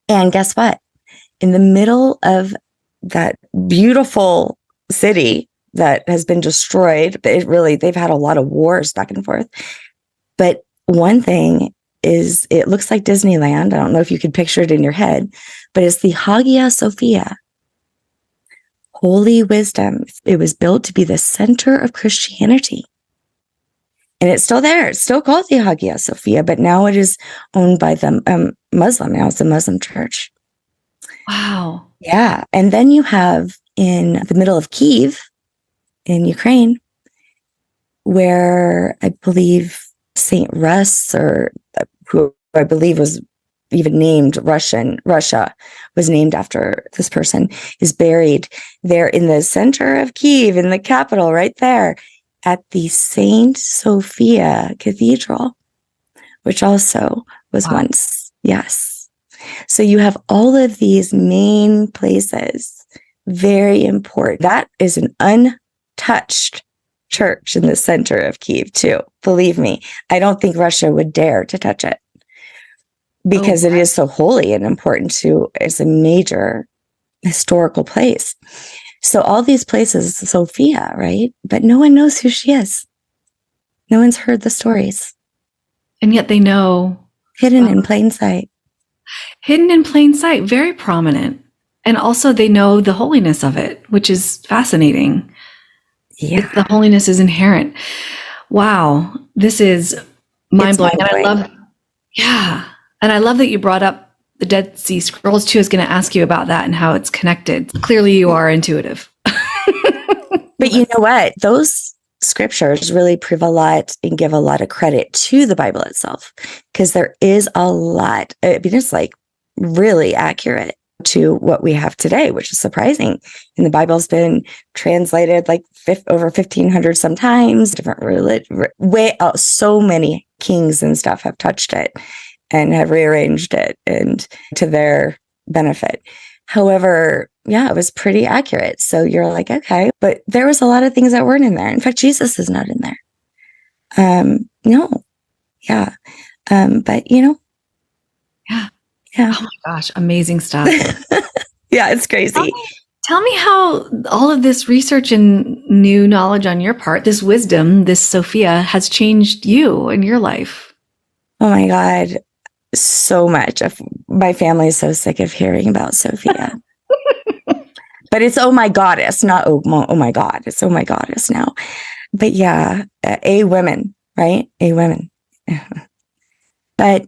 And guess what? In the middle of that beautiful city that has been destroyed, they've had a lot of wars back and forth. But one thing is, it looks like Disneyland. I don't know if you could picture it in your head, but it's the Hagia Sophia. Holy wisdom. It was built to be the center of Christianity. And it's still there. It's still called the Hagia Sophia, but now it is owned by the Muslim. Now it's a Muslim church. Wow. Yeah. And then you have in the middle of Kyiv in Ukraine, where I believe Saint Rus, or who I believe was even named Russia was named after this person, is buried there in the center of Kyiv, in the capital, right there at the Saint Sophia Cathedral, which also was once, yes. So you have all of these main places, very important. That is an untouched church in the center of Kyiv too. Believe me, I don't think Russia would dare to touch it, because it is so holy and important to, as a major historical place. So all these places, Sophia, right? But no one knows who she is. No one's heard the stories. And yet they know. Hidden in plain sight. Hidden in plain sight, very prominent. And also they know the holiness of it, which is fascinating. Yeah. The holiness is inherent. Wow. This is mind-blowing. And I love, and I love that you brought up the Dead Sea Scrolls too. I was going to ask you about that and how it's connected. Clearly you are intuitive. But you know what? Those scriptures really prove a lot and give a lot of credit to the Bible itself, because there is a lot. I mean, it's like really accurate to what we have today, which is surprising. And the Bible's been translated like over 1,500 sometimes. Different so many kings and stuff have touched it and have rearranged it and to their benefit. However, it was pretty accurate. So you're like, okay, but there was a lot of things that weren't in there. In fact, Jesus is not in there. No. Yeah. But Yeah. Yeah. Oh my gosh. Amazing stuff. Yeah, it's crazy. Tell me how all of this research and new knowledge on your part, this wisdom, this Sophia, has changed you and your life. Oh my God. So much. My family is so sick of hearing about Sophia. But it's oh my goddess, not oh my God. It's oh my goddess now. But yeah, a women, right? A women. But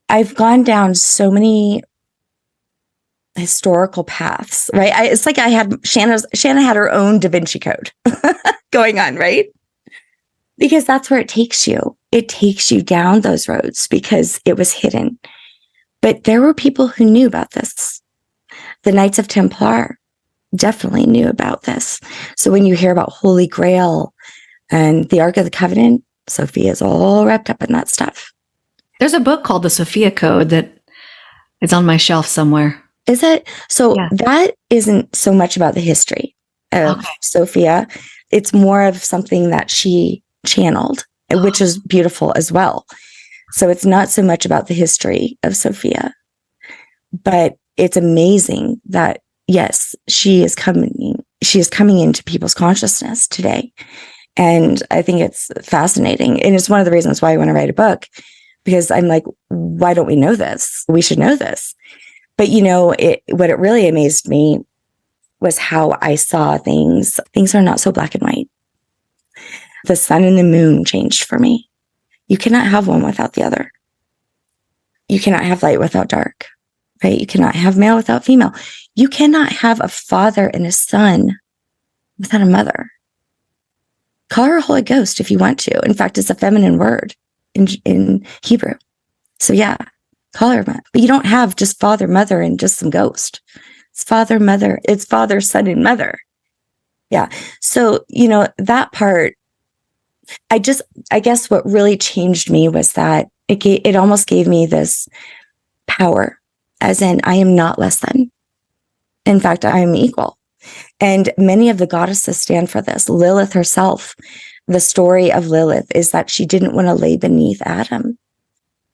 I've gone down so many historical paths, right? It's like Shanna had her own Da Vinci Code going on, right? Because that's where it takes you. It takes you down those roads because it was hidden. But there were people who knew about this. The Knights of Templar definitely knew about this. So when you hear about Holy Grail and the Ark of the Covenant, Sophia's all wrapped up in that stuff. There's a book called The Sophia Code that is on my shelf somewhere. Is it? So Yeah. that isn't so much about the history of Sophia. It's more of something that she channeled, which is beautiful as well. So it's not so much about the history of Sophia, but it's amazing that, yes, she is coming into people's consciousness today. And I think it's fascinating. And it's one of the reasons why I want to write a book, because I'm like, why don't we know this? We should know this. But, what it really amazed me was how I saw things. Things are not so black and white. The sun and the moon changed for me. You cannot have one without the other. You cannot have light without dark, right? You cannot have male without female. You cannot have a father and a son without a mother. Call her Holy Ghost if you want to. In fact, it's a feminine word in Hebrew. So yeah, call her mother. But you don't have just father, mother, and just some ghost. It's father, mother. It's father, son, and mother. Yeah. So, that part, I guess what really changed me was that it almost gave me this power, as in I am not less than. In fact, I am equal. And many of the goddesses stand for this. Lilith herself, the story of Lilith is that she didn't want to lay beneath Adam.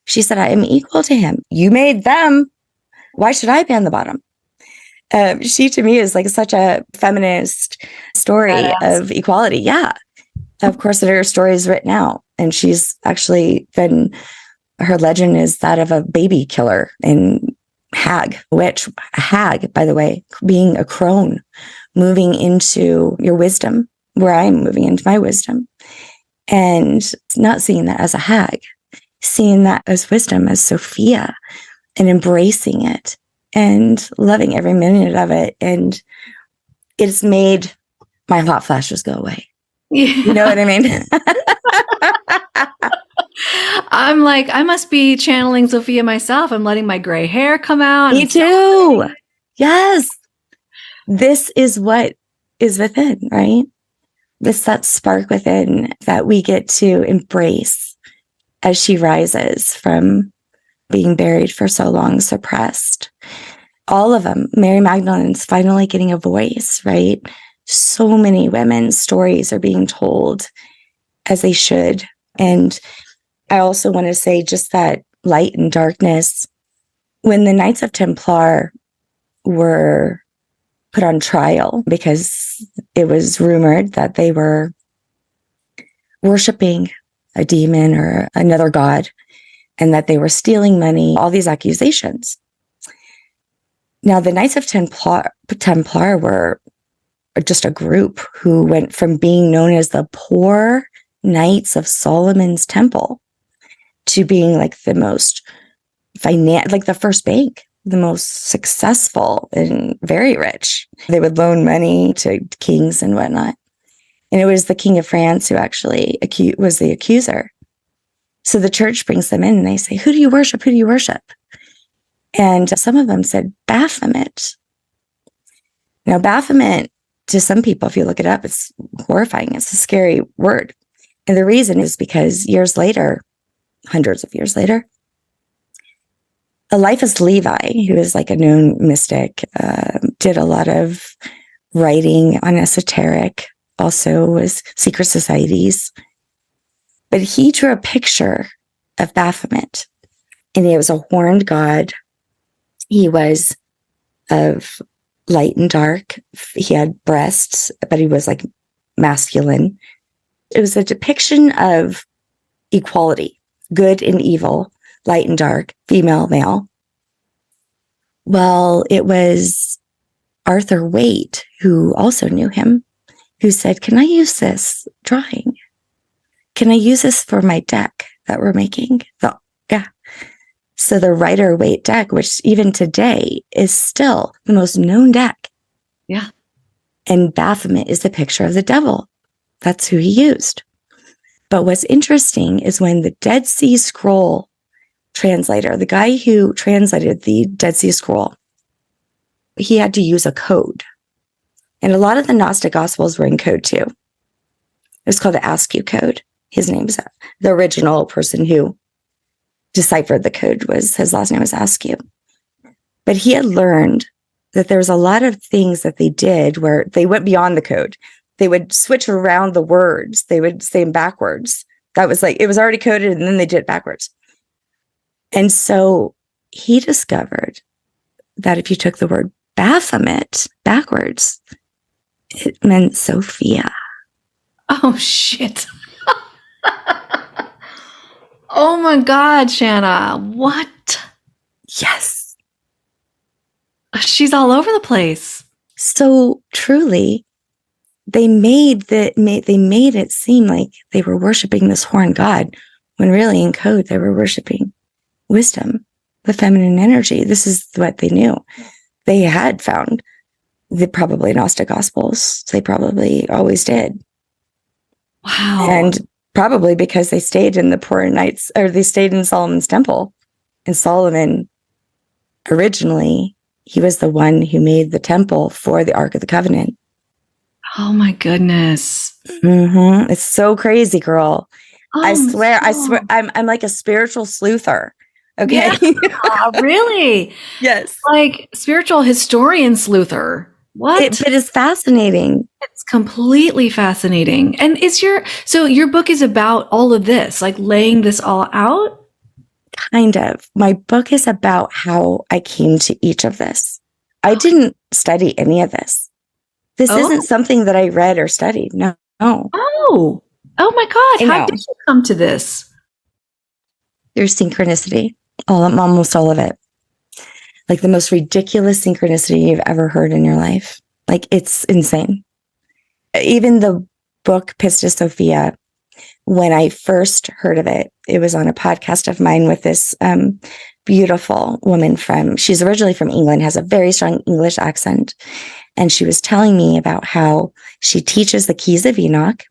She said, I am equal to him. You made them. Why should I be on the bottom? She, to me, is like such a feminist story of equality. Yeah. Of course, her story is written out. And she's actually her legend is that of a baby killer and hag, which hag, by the way, being a crone, moving into your wisdom, where I'm moving into my wisdom, and not seeing that as a hag, seeing that as wisdom, as Sophia, and embracing it and loving every minute of it. And it's made my hot flashes go away. Yeah. You know what I mean? I'm like, I must be channeling Sophia myself. I'm letting my gray hair come out. Me too. Yes. This is what is within, right? That spark within that we get to embrace as she rises from being buried for so long, suppressed. All of them. Mary Magdalene's finally getting a voice, right? So many women's stories are being told as they should. And I also want to say just that light and darkness. When the Knights of Templar were put on trial because it was rumored that they were worshiping a demon or another god and that they were stealing money, all these accusations. Now, the Knights of Templar were just a group who went from being known as the poor Knights of Solomon's Temple to being like the most like the first bank, the most successful and very rich. They would loan money to kings and whatnot. And it was the King of France who actually was the accuser. So the church brings them in and they say, who do you worship? Who do you worship? And some of them said Baphomet. Now, Baphomet, to some people, if you look it up, it's horrifying. It's a scary word. And the reason is because years later, hundreds of years later, Eliphas Levi, who is like a known mystic, did a lot of writing on esoteric, also was secret societies. But he drew a picture of Baphomet, and he was a horned god. He was of light and dark. He had breasts, but he was like masculine. It was a depiction of equality, good and evil, light and dark, female, male. Well, it was Arthur Waite, who also knew him, who said, can I use this drawing? Can I use this for my deck that we're making? Yeah. So the Rider-Waite deck, which even today is still the most known deck. Yeah. And Baphomet is the picture of the devil. That's who he used. But what's interesting is when the Dead Sea Scroll translator, the guy who translated the Dead Sea Scroll, he had to use a code. And a lot of the Gnostic Gospels were in code too. It was called the Askew code. His name's the original person who deciphered the code, was his last name was Askew. But he had learned that there was a lot of things that they did where they went beyond the code. They would switch around the words. They would say them backwards. That was like, it was already coded and then they did it backwards. And so he discovered that if you took the word Baphomet backwards, it meant Sophia. Oh, shit. Oh my God, Shanna. What? Yes. She's all over the place. So truly, they made it seem like they were worshiping this horned god, when really in code they were worshiping wisdom, the feminine energy. This is what they knew. They had found the probably Gnostic Gospels. They probably always did. Wow. And probably because they stayed in the poor nights, or they stayed in Solomon's temple. And Solomon, originally, he was the one who made the temple for the Ark of the Covenant. Oh my goodness. Mm-hmm. It's so crazy, girl. Oh, I swear, I'm like a spiritual sleuther. Okay. Yeah. Really? Yes. Like spiritual historian sleuther. What? But it's fascinating. It's completely fascinating. And so your book is about all of this, like laying this all out? Kind of. My book is about how I came to each of this. I didn't study any of this. This isn't something that I read or studied. No. Oh my God. How did you come to this? There's synchronicity. Almost all of it. Like the most ridiculous synchronicity you've ever heard in your life. Like, it's insane. Even the book Pistis Sophia, when I first heard of it, it was on a podcast of mine with this beautiful woman she's originally from England, has a very strong English accent. And she was telling me about how she teaches the Keys of Enoch,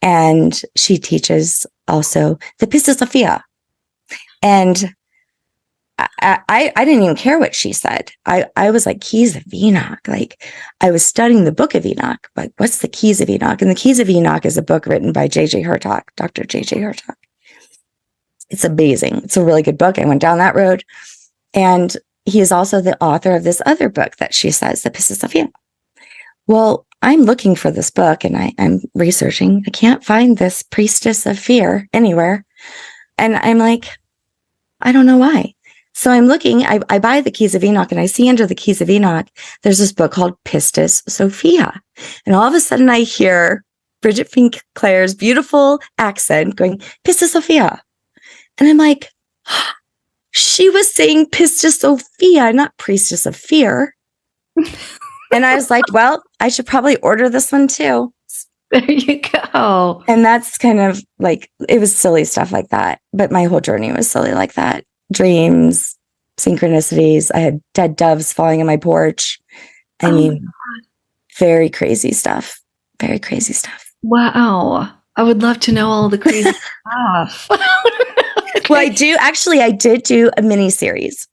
and she teaches also the Pistis Sophia. And I didn't even care what she said. I was like, Keys of Enoch. Like, I was studying the book of Enoch. Like, what's the Keys of Enoch? And the Keys of Enoch is a book written by J.J. Hurtak, Dr. J.J. Hurtak. It's amazing. It's a really good book. I went down that road. And he is also the author of this other book that she says, the Pistis Sophia. Well, I'm looking for this book and I'm researching. I can't find this priestess of fear anywhere. And I'm like, I don't know why. So I'm looking, I buy the Keys of Enoch, and I see under the Keys of Enoch, there's this book called Pistis Sophia. And all of a sudden I hear Bridget Finclair's beautiful accent going, Pistis Sophia. And I'm like, she was saying Pistis Sophia, not Priestess of Fear. And I was like, well, I should probably order this one too. There you go. And that's kind of like, it was silly stuff like that. But my whole journey was silly like that. Dreams, synchronicities. I had dead doves falling on my porch. I mean, very crazy stuff. Very crazy stuff. Wow. I would love to know all the crazy stuff. Okay. Well, I did do a mini series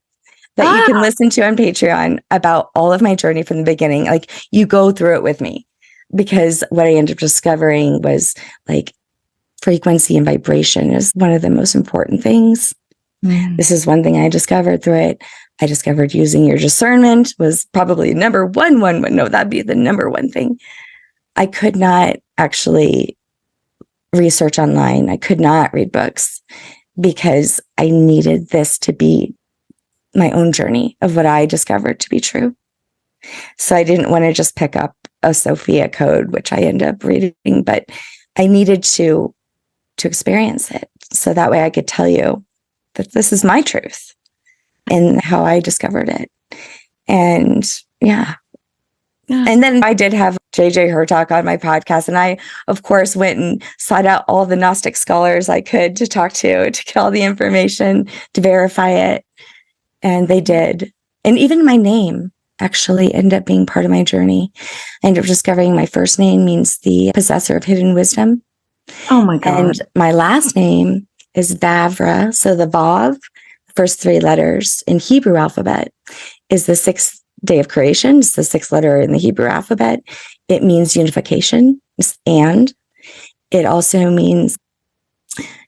that you can listen to on Patreon about all of my journey from the beginning. Like, you go through it with me, because what I ended up discovering was like frequency and vibration is one of the most important things. This is one thing I discovered through it. I discovered using your discernment was probably number one. No, that'd be the number one thing. I could not actually research online. I could not read books because I needed this to be my own journey of what I discovered to be true. So I didn't want to just pick up a Sophia code, which I ended up reading, but I needed to experience it. So that way I could tell you that this is my truth and how I discovered it. And yeah. And then I did have JJ Hurtak on my podcast. And I, of course, went and sought out all the Gnostic scholars I could to talk to get all the information, to verify it. And they did. And even my name actually ended up being part of my journey. I ended up discovering my first name means the possessor of hidden wisdom. Oh my God. And my last name is Vavra. So the Vav, first three letters in Hebrew alphabet, is the sixth day of creation. It's the sixth letter in the Hebrew alphabet. It means unification. And it also means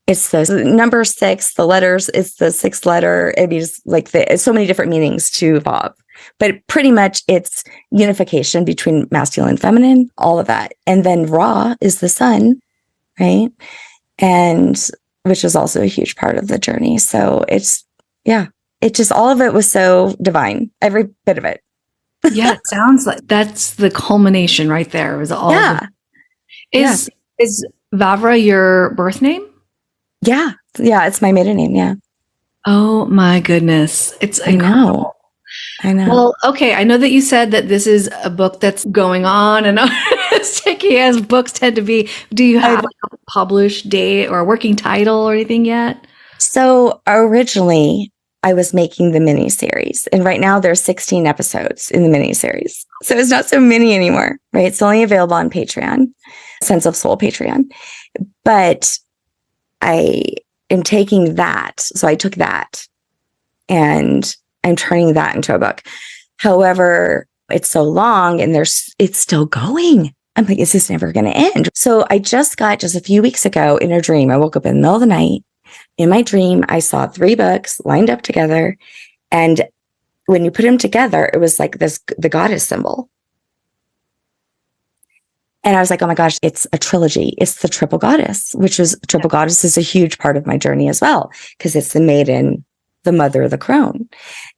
it's the number six, the letters, it's the sixth letter. It means like it's so many different meanings to Vav. But pretty much it's unification between masculine and feminine, all of that. And then Ra is the sun, right? And which is also a huge part of the journey. So it's, yeah, it just, all of it was so divine, every bit of it. Yeah, it sounds like that's the culmination right there. It was all. Yeah. Is Vavra your birth name? Yeah. Yeah. It's my maiden name. Yeah. Oh my goodness. It's incredible. I know. Well, okay. I know that you said that this is a book that's going on and as tricky as books tend to be. Do you have a published date or a working title or anything yet? So originally I was making the mini series, and right now there's 16 episodes in the mini series. So it's not so mini anymore, right? It's only available on Patreon, Sense of Soul Patreon. But I am taking that. So I took that and I'm turning that into a book. However, it's so long and it's still going. I'm like, is this never going to end? So I just a few weeks ago in a dream, I woke up in the middle of the night. In my dream, I saw 3 books lined up together. And when you put them together, it was like the goddess symbol. And I was like, oh my gosh, it's a trilogy. It's the triple goddess, triple goddess is a huge part of my journey as well, because it's the maiden, the mother, the crone.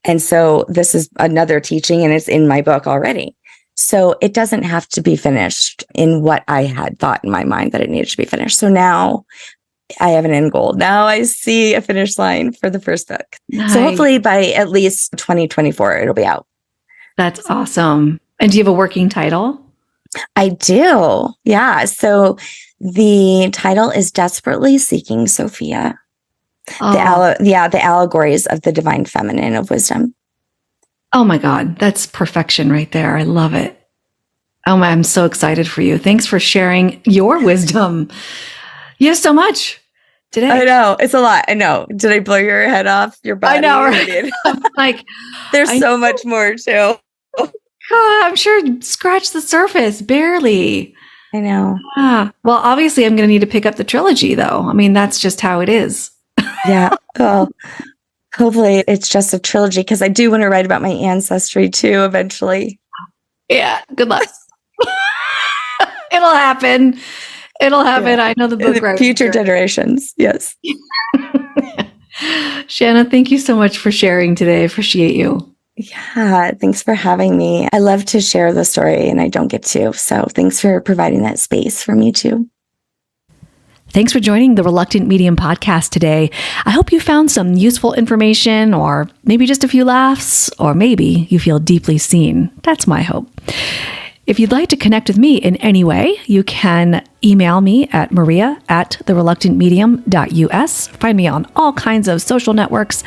And so this is another teaching, and it's in my book already. So it doesn't have to be finished in what I had thought in my mind that it needed to be finished. So now I have an end goal. Now I see a finish line for the first book. Nice. So hopefully by at least 2024, it'll be out. That's awesome. And do you have a working title? I do. Yeah. So the title is Desperately Seeking Sophia. Oh. The allegories of the divine feminine of wisdom. Oh my God. That's perfection right there. I love it. Oh, I'm so excited for you. Thanks for sharing your wisdom. You have so much today. I know. It's a lot. I know. Did I blow your head off your body? I know. Right? Like, there's so much more too. I'm sure scratch the surface, barely. I know. Yeah. Well, obviously I'm going to need to pick up the trilogy though. I mean, that's just how it is. Yeah. Well, hopefully it's just a trilogy, because I do want to write about my ancestry too eventually. Yeah. Good luck. It'll happen. It'll happen. Yeah. I know the book writer. Future generations. Yes. Shanna, thank you so much for sharing today. I appreciate you. Yeah. Thanks for having me. I love to share the story and I don't get to. So thanks for providing that space for me too. Thanks for joining the Reluctant Medium podcast today. I hope you found some useful information, or maybe just a few laughs, or maybe you feel deeply seen. That's my hope. If you'd like to connect with me in any way, you can email me at maria@thereluctantmedium.us. Find me on all kinds of social networks.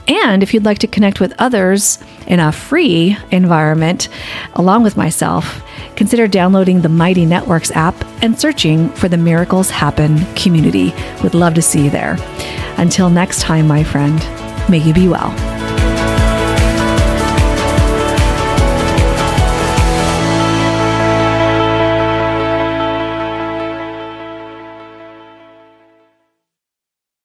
And if you'd like to connect with others in a free environment, along with myself, consider downloading the Mighty Networks app and searching for the Miracles Happen community. Would love to see you there. Until next time, my friend, may you be well.